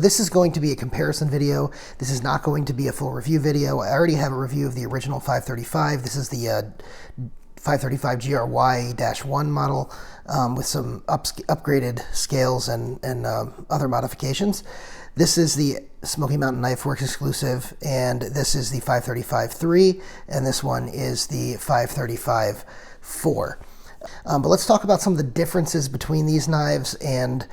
This is going to be a comparison video. This is not going to be a full review video. I already have a review of the original 535. This is the 535 GRY-1 model with some upgraded scales and other modifications. This is the Smoky Mountain Knife Works exclusive, and this is the 535-3, and this one is the 535-4. But let's talk about some of the differences between these knives and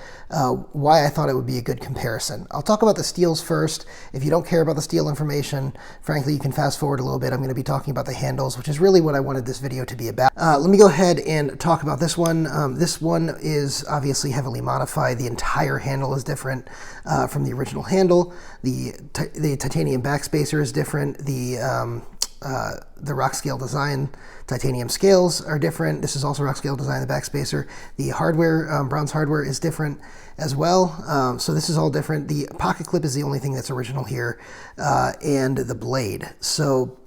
why I thought it would be a good comparison. I'll talk about the steels first. If you don't care about the steel information, frankly, you can fast forward a little bit. I'm going to be talking about the handles, which is really what I wanted this video to be about. Let me go ahead and talk about this one. This one is obviously heavily modified. The entire handle is different from the original handle. The titanium backspacer is different. The Rockscale design titanium scales are different. This is also Rockscale design, the backspacer. The hardware, bronze hardware, is different as well. So this is all different. The pocket clip is the only thing that's original here, and the blade. So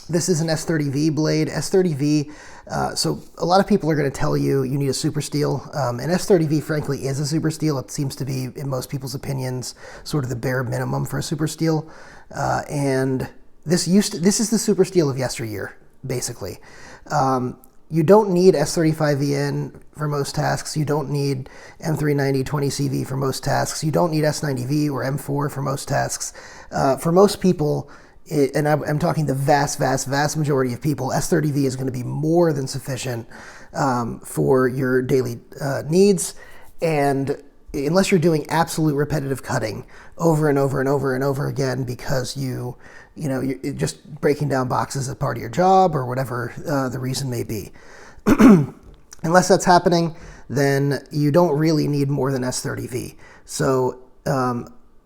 this is an S30V blade. S30V, so a lot of people are going to tell you you need a super steel, and S30V frankly is a super steel. It seems to be, in most people's opinions, sort of the bare minimum for a super steel, and this is the super steel of yesteryear, basically. You don't need S35VN for most tasks. You don't need M390 20CV for most tasks. You don't need S90V or M4 for most tasks. For most people, and I'm talking the vast majority of people, S30V is going to be more than sufficient for your daily needs. And unless you're doing absolute repetitive cutting over and over and over and over again because you're just breaking down boxes as part of your job or whatever the reason may be. Unless that's happening, then you don't really need more than S30V. So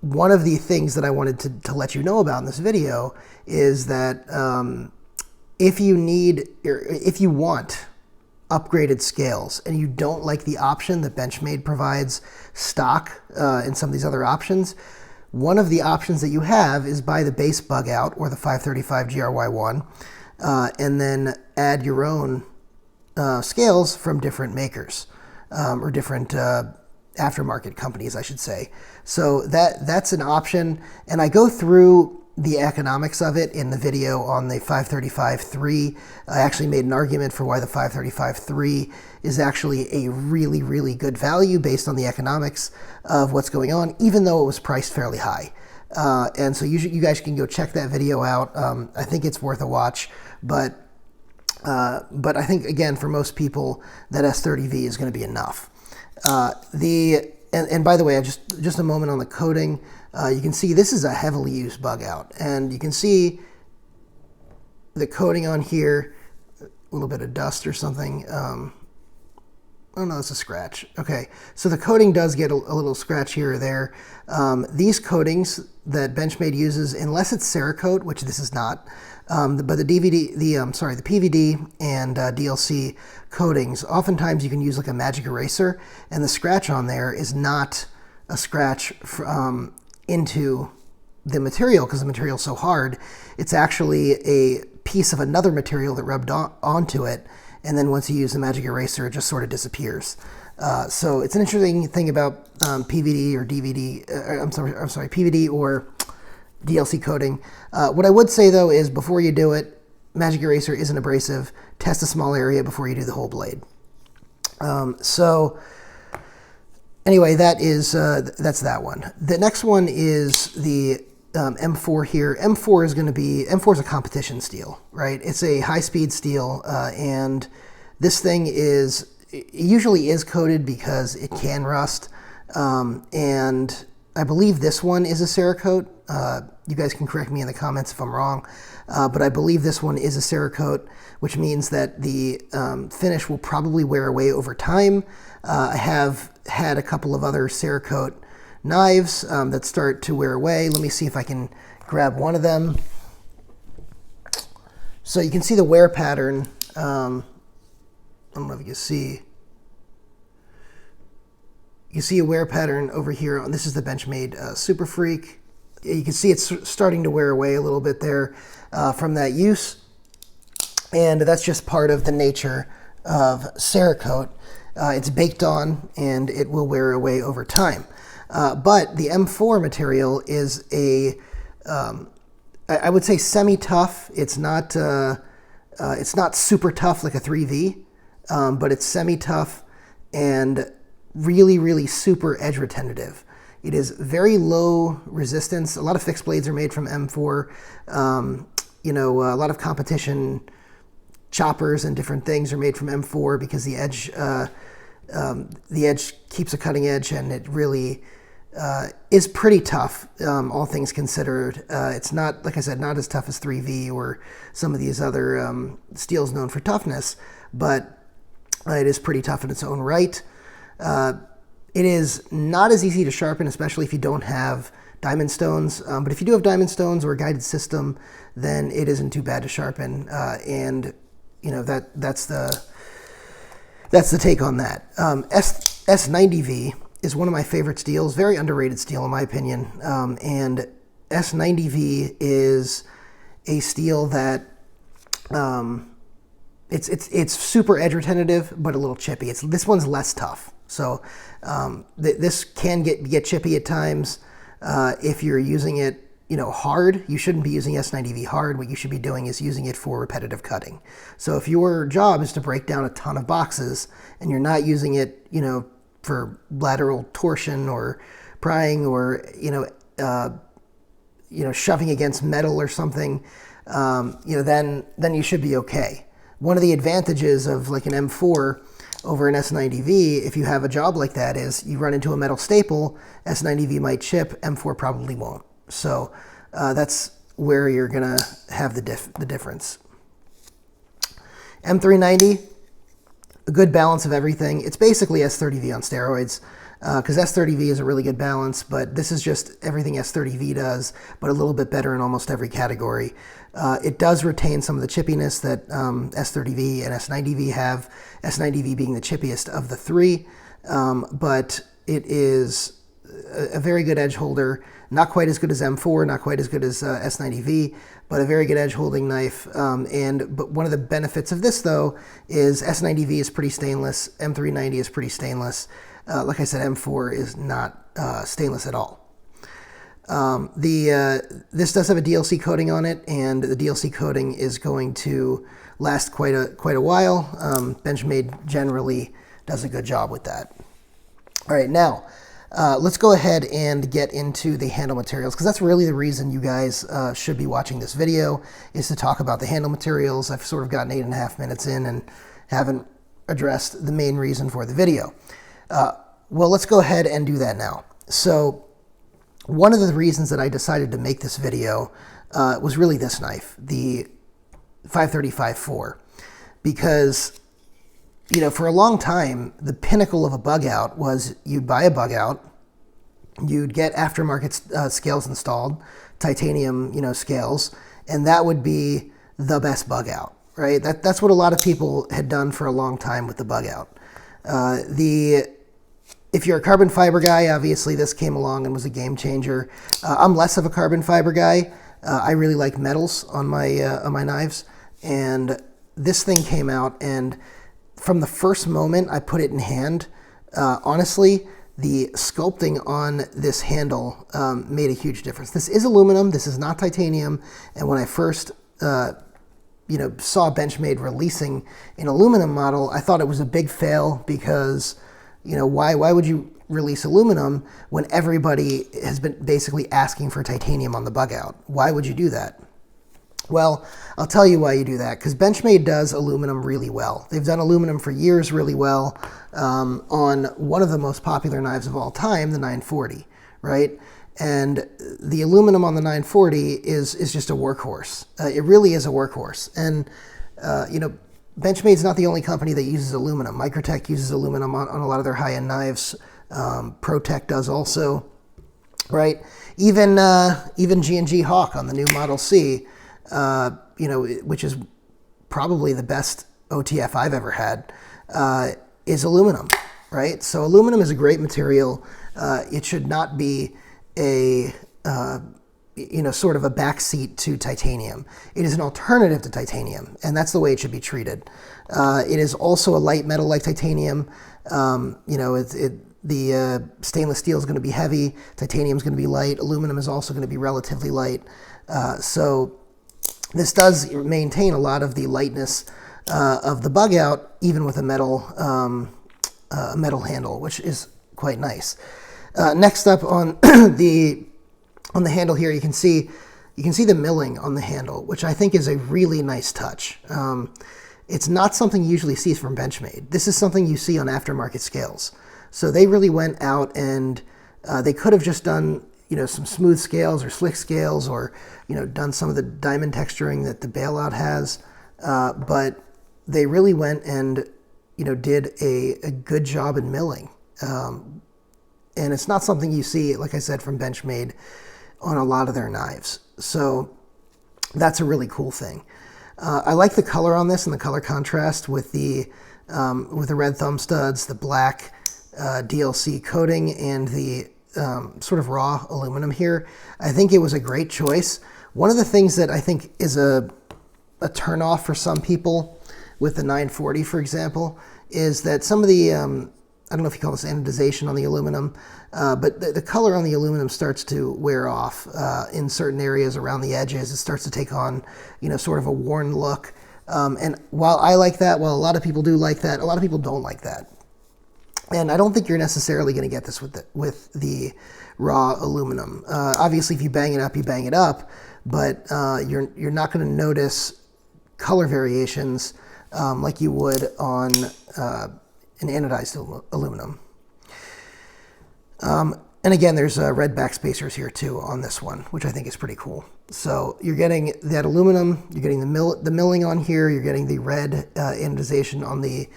one of the things that I wanted to let you know about in this video is that if you want upgraded scales and you don't like the option that Benchmade provides stock in some of these other options, one of the options that you have is buy the base Bugout or the 535 GRY-1 and then add your own scales from different makers or different aftermarket companies, I should say. So that's an option, and I go through the economics of it in the video on the 535-3. I actually made an argument for why the 535-3 is actually a really, really good value based on the economics of what's going on, even though it was priced fairly high. And so you guys can go check that video out. I think it's worth a watch, but I think, again, for most people, that S30V is going to be enough. And by the way, just a moment on the coating. You can see this is a heavily used Bugout, and you can see the coating on here, a little bit of dust or something. Oh no, it's a scratch. Okay, so the coating does get a little scratch here or there. These coatings that Benchmade uses, unless it's Cerakote, which this is not, but the PVD and DLC coatings, oftentimes you can use like a magic eraser, and the scratch on there is not a scratch into the material because the material is so hard. It's actually a piece of another material that rubbed onto it, and then once you use the magic eraser, it just sort of disappears. So it's an interesting thing about PVD or PVD or DLC coating. What I would say though is before you do it, magic eraser isn't abrasive. Test a small area before you do the whole blade. So anyway, that's that one. The next one is the M4 here. M4 is a competition steel, right? It's a high-speed steel, and this thing usually is coated because it can rust, and I believe this one is a Cerakote. You guys can correct me in the comments if I'm wrong, but I believe this one is a Cerakote, which means that the finish will probably wear away over time. I have had a couple of other Cerakote knives that start to wear away. Let me see if I can grab one of them. So you can see the wear pattern. I don't know if you can see. You see a wear pattern over here. This is the Benchmade Super Freak. You can see it's starting to wear away a little bit there from that use. And that's just part of the nature of Cerakote. It's baked on and it will wear away over time. But the M4 material is I would say semi-tough. It's not super tough like a 3V, but it's semi-tough and really, really super edge retentive. It is very low resistance. A lot of fixed blades are made from M4. A lot of competition choppers and different things are made from M4 because the edge keeps a cutting edge, and it really is pretty tough, all things considered. It's not, like I said, not as tough as 3V or some of these other steels known for toughness, but it is pretty tough in its own right. It is not as easy to sharpen, especially if you don't have diamond stones. But if you do have diamond stones or a guided system, then it isn't too bad to sharpen. And that's the take on that. S90V is one of my favorite steels, very underrated steel in my opinion. And S90V is a steel that it's super edge retentive, but a little chippy. This one's less tough. So this can get chippy at times. If you're using it, hard, you shouldn't be using S90V hard. What you should be doing is using it for repetitive cutting. So if your job is to break down a ton of boxes and you're not using it, for lateral torsion or prying or, shoving against metal or something, then you should be okay. One of the advantages of like an M4 over an S90V, if you have a job like that, is you run into a metal staple, S90V might chip, M4 probably won't. So that's where you're gonna have the difference. M390, a good balance of everything. It's basically S30V on steroids, because S30V is a really good balance, but this is just everything S30V does, but a little bit better in almost every category. It does retain some of the chippiness that S30V and S90V have, S90V being the chippiest of the three, but it is a very good edge holder, not quite as good as M4, not quite as good as S90V, but a very good edge holding knife. But one of the benefits of this though is S90V is pretty stainless, M390 is pretty stainless. Like I said, M4 is not stainless at all. This does have a DLC coating on it, and the DLC coating is going to last quite a while. Benchmade generally does a good job with that. All right, now let's go ahead and get into the handle materials, because that's really the reason you guys should be watching this video, is to talk about the handle materials. I've sort of gotten 8.5 minutes in and haven't addressed the main reason for the video. Well, let's go ahead and do that now. So one of the reasons that I decided to make this video was really this knife, the 535-4, because for a long time, the pinnacle of a bug out was you'd buy a bug out, you'd get aftermarket scales installed, titanium, scales, and that would be the best bug out, right? That's what a lot of people had done for a long time with the bug out. If you're a carbon fiber guy, obviously this came along and was a game changer. I'm less of a carbon fiber guy. I really like metals on my knives, and this thing came out, and from the first moment I put it in hand, honestly, the sculpting on this handle made a huge difference. This is aluminum, this is not titanium, and when I first saw Benchmade releasing an aluminum model, I thought it was a big fail, because why would you release aluminum when everybody has been basically asking for titanium on the bug out? Why would you do that? Well, I'll tell you why you do that, because Benchmade does aluminum really well. They've done aluminum for years really well on one of the most popular knives of all time, the 940, right? And the aluminum on the 940 is just a workhorse. It really is a workhorse. And, Benchmade's not the only company that uses aluminum. Microtech uses aluminum on a lot of their high-end knives. ProTech does also, right? Even G&G Hawk on the new Model C, which is probably the best OTF I've ever had, is aluminum, right? So aluminum is a great material. It should not be a sort of a backseat to titanium. It is an alternative to titanium, and that's the way it should be treated. It is also a light metal like titanium. The stainless steel is going to be heavy, titanium is going to be light, aluminum is also going to be relatively light. So this does maintain a lot of the lightness of the bug out, even with a metal handle, which is quite nice. Next up on the handle here, you can see the milling on the handle, which I think is a really nice touch. It's not something you usually see from Benchmade. This is something you see on aftermarket scales. So they really went out and they could have just done, some smooth scales or slick scales, or, done some of the diamond texturing that the bailout has. But they really went and, did a good job in milling. And it's not something you see, like I said, from Benchmade on a lot of their knives. So that's a really cool thing. I like the color on this and the color contrast with the red thumb studs, the black DLC coating, and the sort of raw aluminum here. I think it was a great choice. One of the things that I think is a turnoff for some people with the 940, for example, is that some of the, I don't know if you call this anodization on the aluminum, but the color on the aluminum starts to wear off in certain areas around the edges. It starts to take on, sort of a worn look. And while I like that, while a lot of people do like that, a lot of people don't like that. And I don't think you're necessarily going to get this with the raw aluminum. Obviously, if you bang it up, you bang it up, but you're not going to notice color variations like you would on an anodized aluminum. And again, there's red backspacers here too on this one, which I think is pretty cool. So you're getting that aluminum, you're getting the milling on here, you're getting the red anodization on the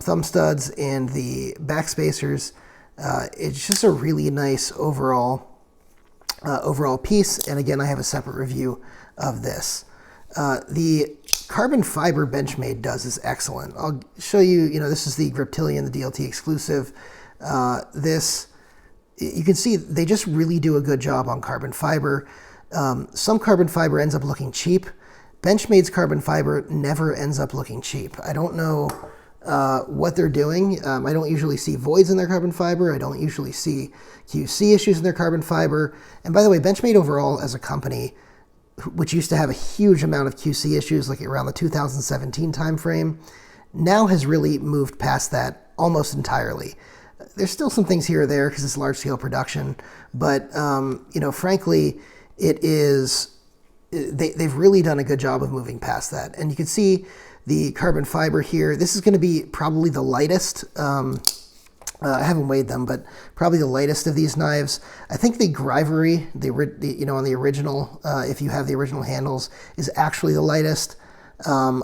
thumb studs and the backspacers. It's just a really nice overall piece. And again, I have a separate review of this. The carbon fiber Benchmade does is excellent. I'll show you, this is the Griptilian, the DLT exclusive. You can see they just really do a good job on carbon fiber. Some carbon fiber ends up looking cheap. Benchmade's carbon fiber never ends up looking cheap. I don't know what they're doing. I don't usually see voids in their carbon fiber. I don't usually see QC issues in their carbon fiber. And by the way, Benchmade overall as a company, which used to have a huge amount of QC issues like around the 2017 timeframe, now has really moved past that almost entirely. There's still some things here or there because it's large-scale production, but frankly, they've really done a good job of moving past that. And you can see the carbon fiber here. This is going to be probably the lightest. I haven't weighed them, but probably the lightest of these knives. I think the grivory, on the original, if you have the original handles, is actually the lightest. I'm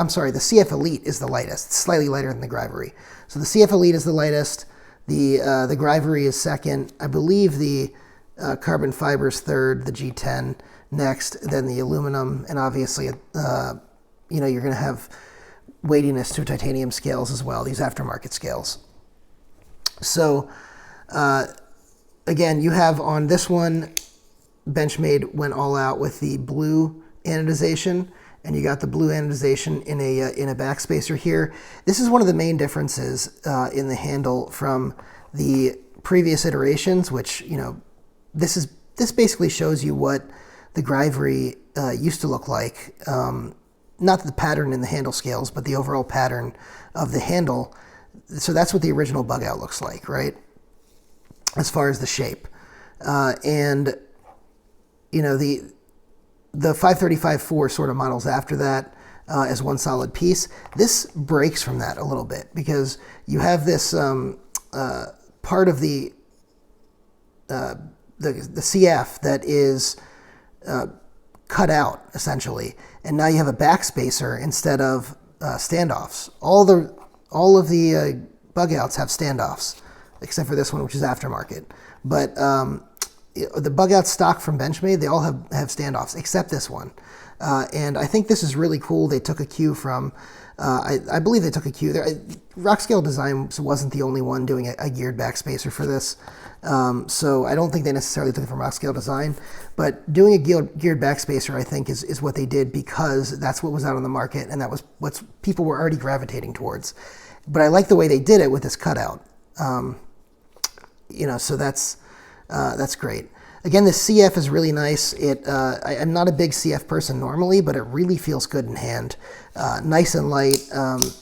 sorry, the CF Elite is the lightest. It's slightly lighter than the grivory. So the CF Elite is the lightest. The grivory is second. I believe the carbon fiber is third. The G10 next. Then the aluminum, and obviously, you're going to have weightiness to titanium scales as well. These aftermarket scales. So again, you have on this one, Benchmade went all out with the blue anodization, and you got the blue anodization in a backspacer here. This is one of the main differences in the handle from the previous iterations, which, this basically shows you what the grivory used to look like. Not the pattern in the handle scales, but the overall pattern of the handle. So that's what the original bug out looks like, right? As far as the shape. The 535-4 sort of models after that as one solid piece. This breaks from that a little bit because you have this part of the CF that is cut out, essentially. And now you have a backspacer instead of standoffs. All of the bug outs have standoffs, except for this one, which is aftermarket. But the bug out stock from Benchmade, they all have standoffs, except this one. And I think this is really cool. They took a cue from, I believe they took a cue there. Rockscale Design wasn't the only one doing a geared backspacer for this. So I don't think they necessarily took it from Rockscale Design, but doing a geared backspacer, I think, is what they did because that's what was out on the market and that was what people were already gravitating towards. But I like the way they did it with this cutout. You know, so that's great. Again, the CF is really nice. I'm not a big CF person normally, but it really feels good in hand. Nice and light,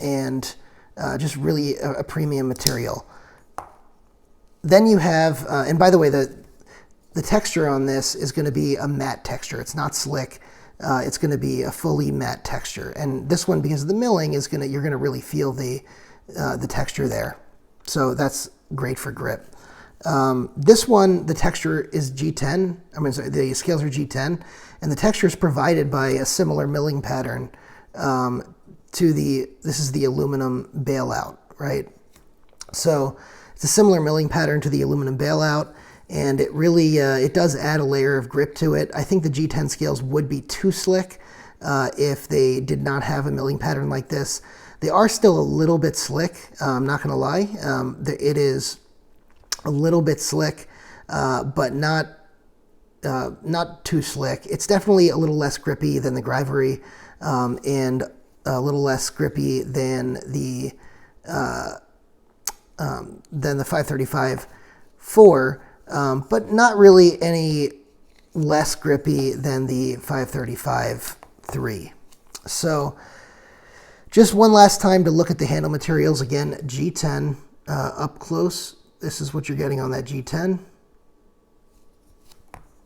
and just really a premium material. Then you have, and by the way, the texture on this is going to be a matte texture. It's not slick. It's going to be a fully matte texture. And this one, because of the milling, you're going to really feel the texture there. So that's great for grip. This one, the texture is G10. I mean, sorry, the scales are G10, and the texture is provided by a similar milling pattern this is the aluminum bailout, right? So it's a similar milling pattern to the aluminum bailout, and it really, it does add a layer of grip to it. I think the G10 scales would be too slick if they did not have a milling pattern like this. They are still a little bit slick, I'm not gonna lie. It is a little bit slick, but not too slick. It's definitely a little less grippy than the grivory, and a little less grippy than the 535-4, but not really any less grippy than the 535-3. So just one last time to look at the handle materials. Again, G10 up close. This is what you're getting on that G10.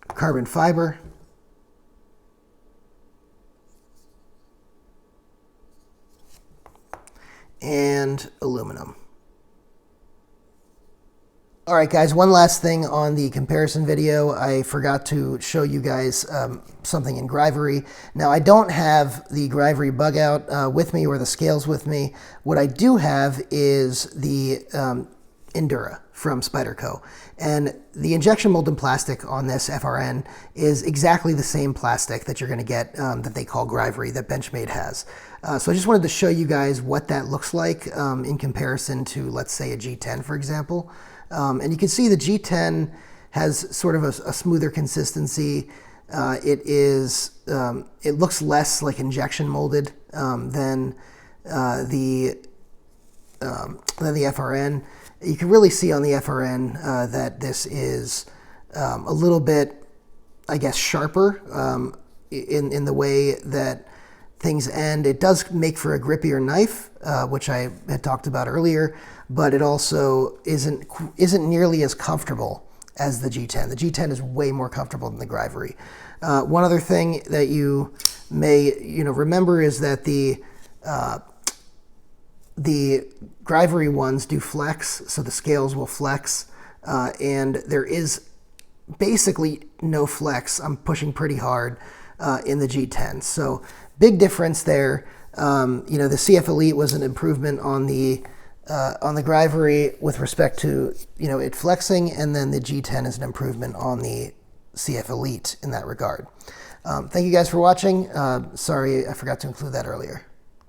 Carbon fiber. And aluminum. All right, guys, one last thing on the comparison video. I forgot to show you guys something in grivory. Now, I don't have the grivory Bugout with me or the scales with me. What I do have is the Endura from Spyderco. And the injection molded plastic on this FRN is exactly the same plastic that you're going to get that they call grivory, that Benchmade has. So I just wanted to show you guys what that looks like in comparison to, let's say, a G10, for example. And you can see the G10 has sort of a smoother consistency. It looks less like injection molded than the FRN. You can really see on the FRN that this is a little bit, I guess, sharper in the way that things end. It does make for a grippier knife, which I had talked about earlier, but it also isn't nearly as comfortable as the G10. The G10 is way more comfortable than the grivory. One other thing that you may remember is that the grivory ones do flex, so the scales will flex, and there is basically no flex. I'm pushing pretty hard in the G10, so big difference there. The CF Elite was an improvement on the grivory with respect to it flexing, and then the G10 is an improvement on the CF Elite in that regard. Thank you guys for watching. Sorry I forgot to include that earlier.